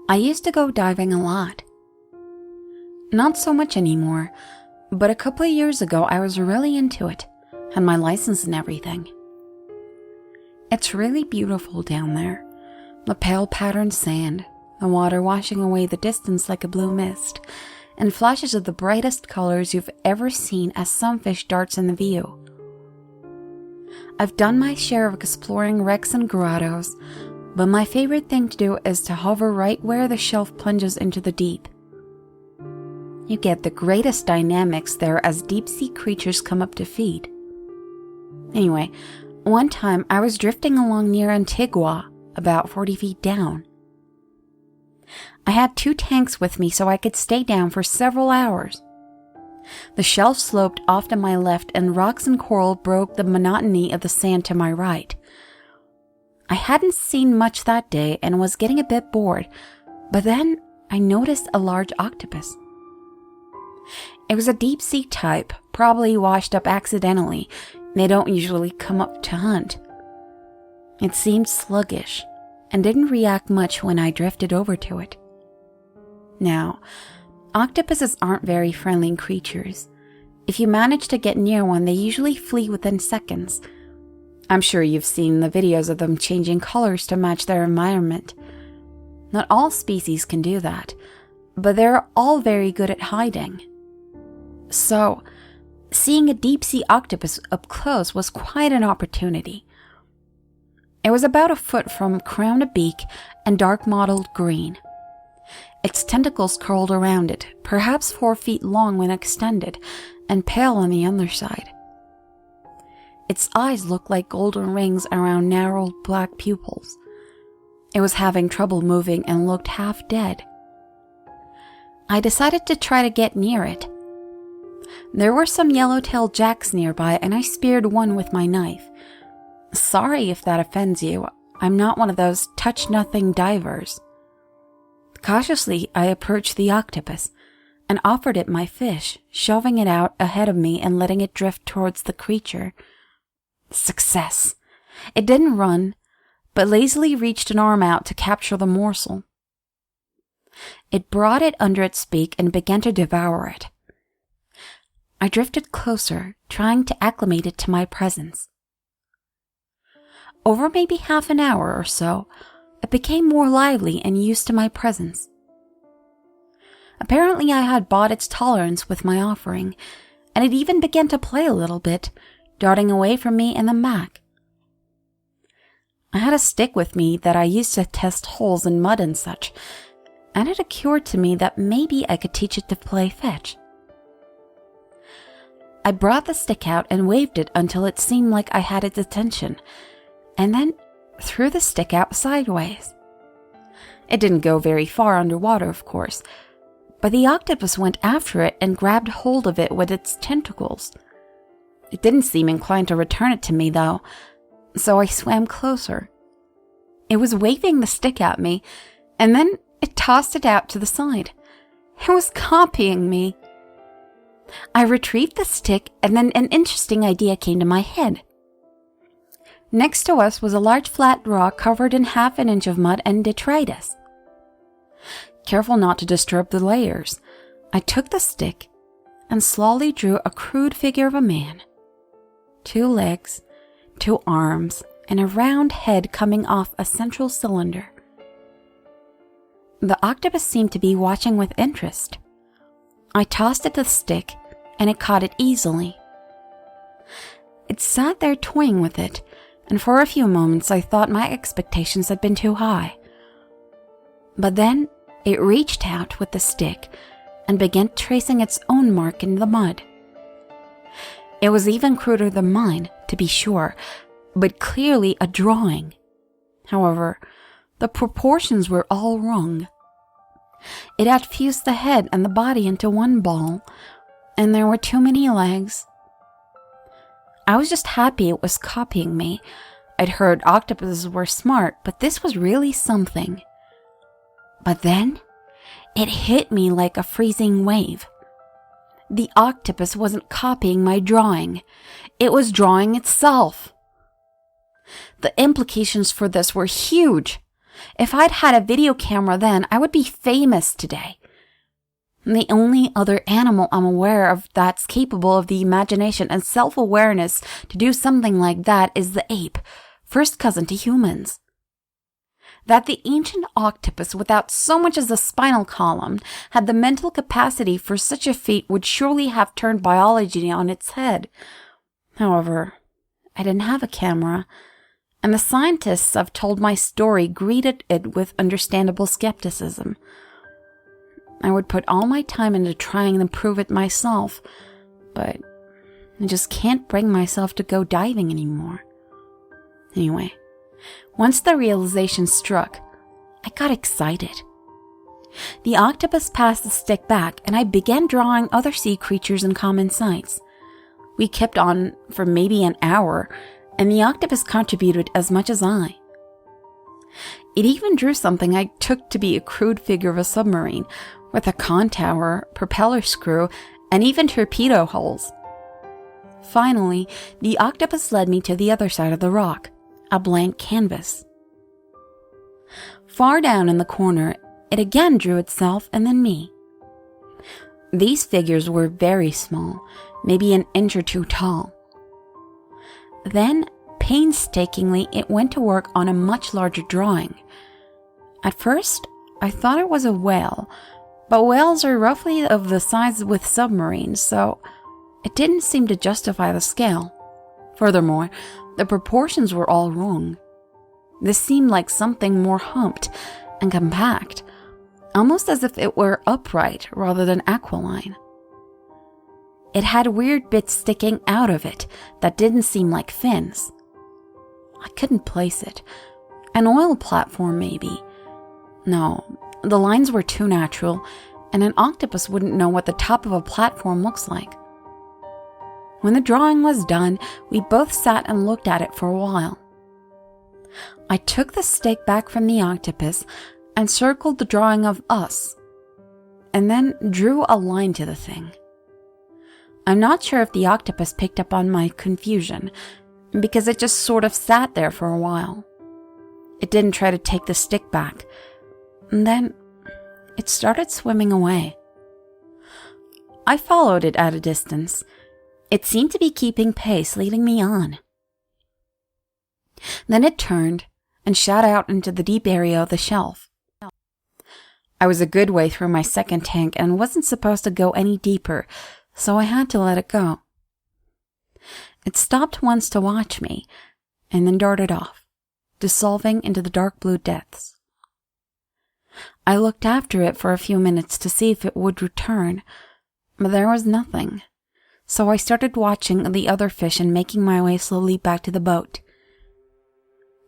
I used to go diving a lot. Not so much anymore, but a couple of years ago I was really into it, had my license and everything. It's really beautiful down there. The pale patterned sand, the water washing away the distance like a blue mist, and flashes of the brightest colors you've ever seen as some fish darts in the view. I've done my share of exploring wrecks and grottos, but my favorite thing to do is to hover right where the shelf plunges into the deep. You get the greatest dynamics there as deep-sea creatures come up to feed. Anyway, one time I was drifting along near Antigua, about 40 feet down. I had 2 tanks with me so I could stay down for several hours. The shelf sloped off to my left and rocks and coral broke the monotony of the sand to my right. I hadn't seen much that day and was getting a bit bored, but then I noticed a large octopus. It was a deep-sea type, probably washed up accidentally. They don't usually come up to hunt. It seemed sluggish and didn't react much when I drifted over to it. Now, octopuses aren't very friendly creatures. If you manage to get near one, they usually flee within seconds. I'm sure you've seen the videos of them changing colors to match their environment. Not all species can do that, but they're all very good at hiding. So, seeing a deep-sea octopus up close was quite an opportunity. It was about a foot from crown to beak and dark mottled green. Its tentacles curled around it, perhaps 4 feet long when extended, and pale on the underside. Its eyes looked like golden rings around narrow black pupils. It was having trouble moving and looked half dead. I decided to try to get near it. There were some yellow-tailed jacks nearby, and I speared one with my knife. Sorry if that offends you. I'm not one of those touch-nothing divers. Cautiously, I approached the octopus and offered it my fish, shoving it out ahead of me and letting it drift towards the creature. Success! It didn't run, but lazily reached an arm out to capture the morsel. It brought it under its beak and began to devour it. I drifted closer, trying to acclimate it to my presence. Over maybe half an hour or so, it became more lively and used to my presence. Apparently I had bought its tolerance with my offering, and it even began to play a little bit, darting away from me and then back. I had a stick with me that I used to test holes in mud and such, and it occurred to me that maybe I could teach it to play fetch. I brought the stick out and waved it until it seemed like I had its attention, and then threw the stick out sideways. It didn't go very far underwater, of course, but the octopus went after it and grabbed hold of it with its tentacles. It didn't seem inclined to return it to me, though, so I swam closer. It was waving the stick at me, and then it tossed it out to the side. It was copying me. I retrieved the stick, and then an interesting idea came to my head. Next to us was a large flat rock covered in half an inch of mud and detritus. Careful not to disturb the layers, I took the stick and slowly drew a crude figure of a man. 2 legs, 2 arms, and a round head coming off a central cylinder. The octopus seemed to be watching with interest. I tossed it the stick, and it caught it easily. It sat there toying with it, and for a few moments I thought my expectations had been too high. But then it reached out with the stick and began tracing its own mark in the mud. It was even cruder than mine, to be sure, but clearly a drawing. However, the proportions were all wrong. It had fused the head and the body into one ball, and there were too many legs. I was just happy it was copying me. I'd heard octopuses were smart, but this was really something. But then, it hit me like a freezing wave. The octopus wasn't copying my drawing. It was drawing itself. The implications for this were huge. If I'd had a video camera then, I would be famous today. The only other animal I'm aware of that's capable of the imagination and self-awareness to do something like that is the ape, first cousin to humans. That the ancient octopus, without so much as a spinal column, had the mental capacity for such a feat would surely have turned biology on its head. However, I didn't have a camera, and the scientists I've told my story greeted it with understandable skepticism. I would put all my time into trying to prove it myself, but I just can't bring myself to go diving anymore. Anyway, once the realization struck, I got excited. The octopus passed the stick back, and I began drawing other sea creatures in common sights. We kept on for maybe an hour, and the octopus contributed as much as I. It even drew something I took to be a crude figure of a submarine, with a con tower, propeller screw, and even torpedo holes. Finally, the octopus led me to the other side of the rock, a blank canvas. Far down in the corner, it again drew itself and then me. These figures were very small, maybe an inch or two tall. Then, painstakingly, it went to work on a much larger drawing. At first, I thought it was a whale, but whales are roughly of the size with submarines, so it didn't seem to justify the scale. Furthermore, the proportions were all wrong. This seemed like something more humped and compact, almost as if it were upright rather than aquiline. It had weird bits sticking out of it that didn't seem like fins. I couldn't place it. An oil platform, maybe. No, the lines were too natural, and an octopus wouldn't know what the top of a platform looks like. When the drawing was done, we both sat and looked at it for a while. I took the stick back from the octopus and circled the drawing of us, and then drew a line to the thing. I'm not sure if the octopus picked up on my confusion, because it just sort of sat there for a while. It didn't try to take the stick back, and then it started swimming away. I followed it at a distance. It seemed to be keeping pace, leading me on. Then it turned and shot out into the deep area of the shelf. I was a good way through my second tank and wasn't supposed to go any deeper, so I had to let it go. It stopped once to watch me, and then darted off, dissolving into the dark blue depths. I looked after it for a few minutes to see if it would return, but there was nothing, so I started watching the other fish and making my way slowly back to the boat.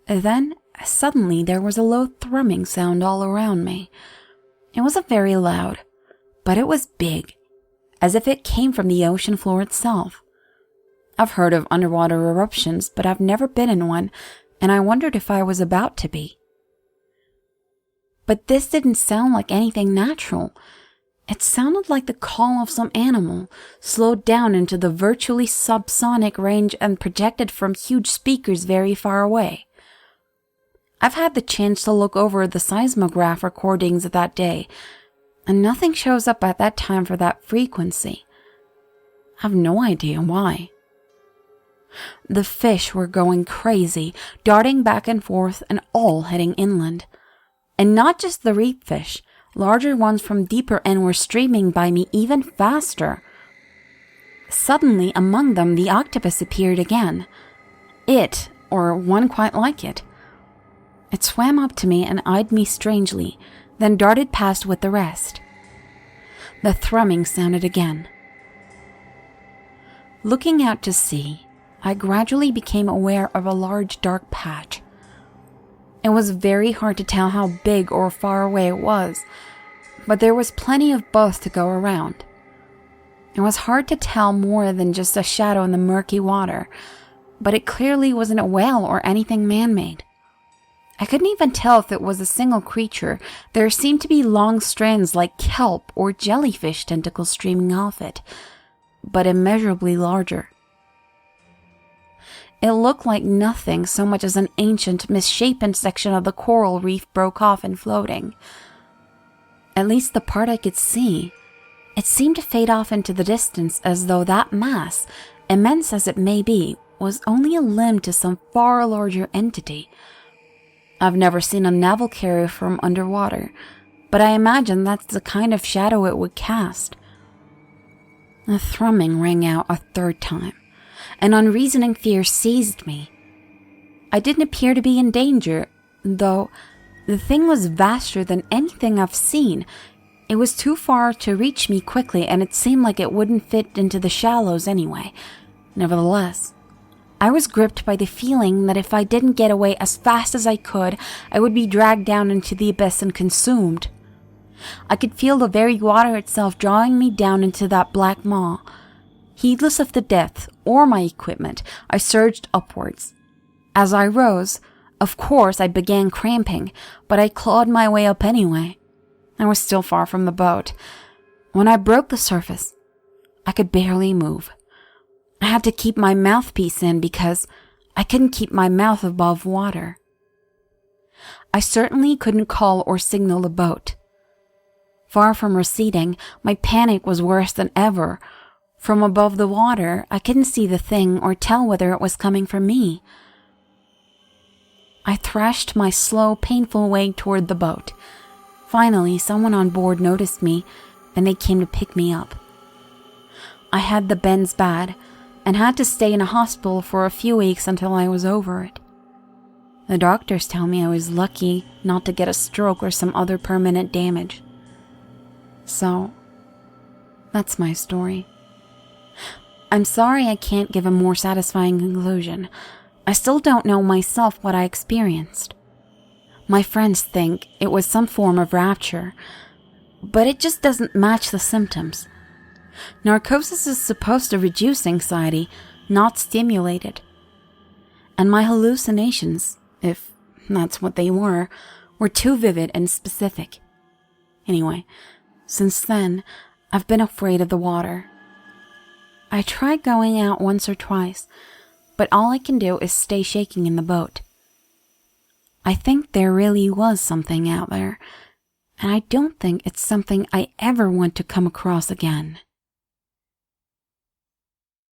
Then, suddenly, there was a low thrumming sound all around me. It wasn't very loud, but it was big, as if it came from the ocean floor itself. I've heard of underwater eruptions, but I've never been in one, and I wondered if I was about to be. But this didn't sound like anything natural. It sounded like the call of some animal, slowed down into the virtually subsonic range and projected from huge speakers very far away. I've had the chance to look over the seismograph recordings of that day, and nothing shows up at that time for that frequency. I've no idea why. The fish were going crazy, darting back and forth and all heading inland. And not just the reef fish, larger ones from deeper in were streaming by me even faster. Suddenly, among them, the octopus appeared again. It, or one quite like it. It swam up to me and eyed me strangely, then darted past with the rest. The thrumming sounded again. Looking out to sea, I gradually became aware of a large dark patch. It was very hard to tell how big or far away it was, but there was plenty of both to go around. It was hard to tell more than just a shadow in the murky water, but it clearly wasn't a whale or anything man-made. I couldn't even tell if it was a single creature. There seemed to be long strands like kelp or jellyfish tentacles streaming off it, but immeasurably larger. It looked like nothing so much as an ancient, misshapen section of the coral reef broke off and floating. At least the part I could see. It seemed to fade off into the distance as though that mass, immense as it may be, was only a limb to some far larger entity. I've never seen a naval carrier from underwater, but I imagine that's the kind of shadow it would cast. The thrumming rang out a third time. An unreasoning fear seized me. I didn't appear to be in danger, though the thing was vaster than anything I've seen. It was too far to reach me quickly, and it seemed like it wouldn't fit into the shallows anyway. Nevertheless, I was gripped by the feeling that if I didn't get away as fast as I could, I would be dragged down into the abyss and consumed. I could feel the very water itself drawing me down into that black maw. Heedless of the depth or my equipment, I surged upwards. As I rose, of course I began cramping, but I clawed my way up anyway. I was still far from the boat. When I broke the surface, I could barely move. I had to keep my mouthpiece in because I couldn't keep my mouth above water. I certainly couldn't call or signal the boat. Far from receding, my panic was worse than ever. From above the water, I couldn't see the thing or tell whether it was coming for me. I thrashed my slow, painful way toward the boat. Finally, someone on board noticed me, and they came to pick me up. I had the bends bad, and had to stay in a hospital for a few weeks until I was over it. The doctors tell me I was lucky not to get a stroke or some other permanent damage. So, that's my story. I'm sorry I can't give a more satisfying conclusion. I still don't know myself what I experienced. My friends think it was some form of rapture, but it just doesn't match the symptoms. Narcosis is supposed to reduce anxiety, not stimulate it. And my hallucinations, if that's what they were too vivid and specific. Anyway, since then, I've been afraid of the water. I tried going out once or twice, but all I can do is stay shaking in the boat. I think there really was something out there, and I don't think it's something I ever want to come across again.